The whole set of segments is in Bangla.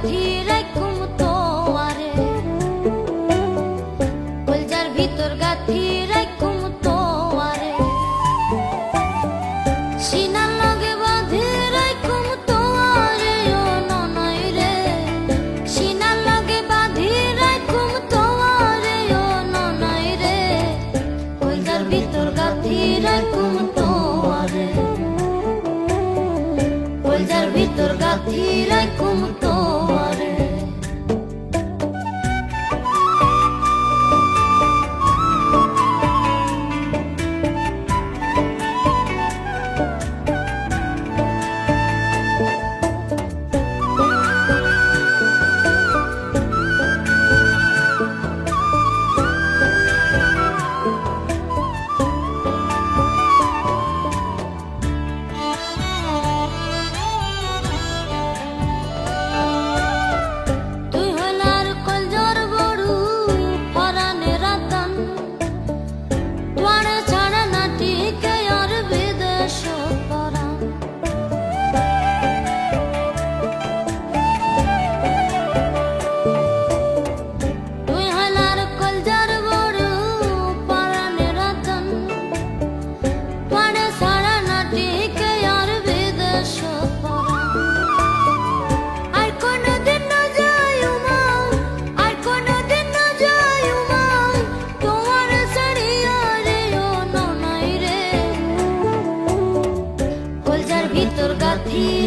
গাথি রাখুম তোয়ারে, কলজার ভিতর গাথি রাখুম তোয়ারে, সিনার লগে বাঁধি রাখুম তোয়ারে ও ননই রে, সিনার লগে বাঁধি রাখুম তোয়ারে ও ননই রে, কলজার ভিতর গাথি রাখুম তোয়ারে, কলজার ভিতর গাথি রাখুম তোয়ারে।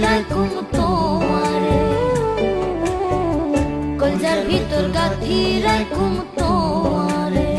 রাখুম তোয়ারে, কলজার ভিতর গাথি রাখুম তোয়ারে।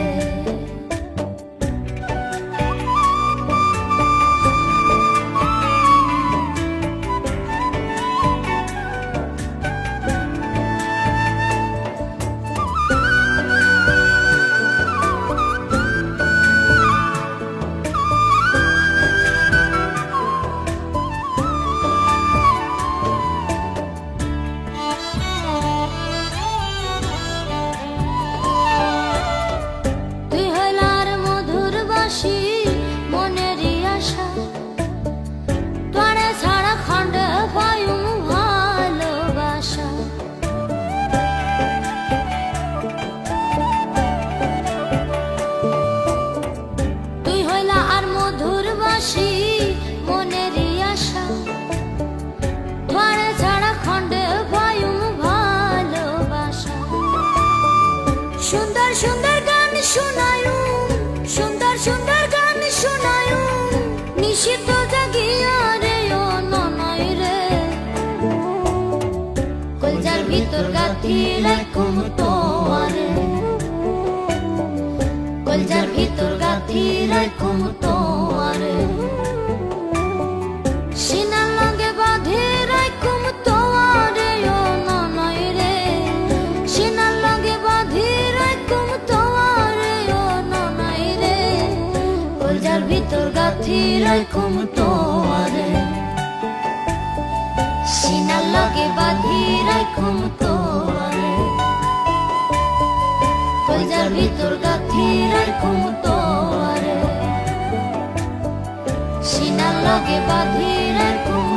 সুন্দর সুন্দর গান শোনায়ু, সুন্দর সুন্দর গান শোনায়ু, নিশিত জাগিয়া রে ও ননই রে, কলজার ভিতর গাথি রাখুম তোয়ারে, কলজার ভিতর গাথি রাখুম তোয়ারে, সিনার লগে বাঁধি রাখুম তোয়ারে ও ননই রে, সিনার লগে বাঁধি রাখুম তোয়ারে ও ননই রে, কলজার ভিতর গাথি রাখুম তোয়ারে, সিনার লগে বাঁধি রাখুম তোয়ারে, কলজার ভিতর গাথি রাখুম তোয়ারে, সিনার লগে বাঁধি রাখুম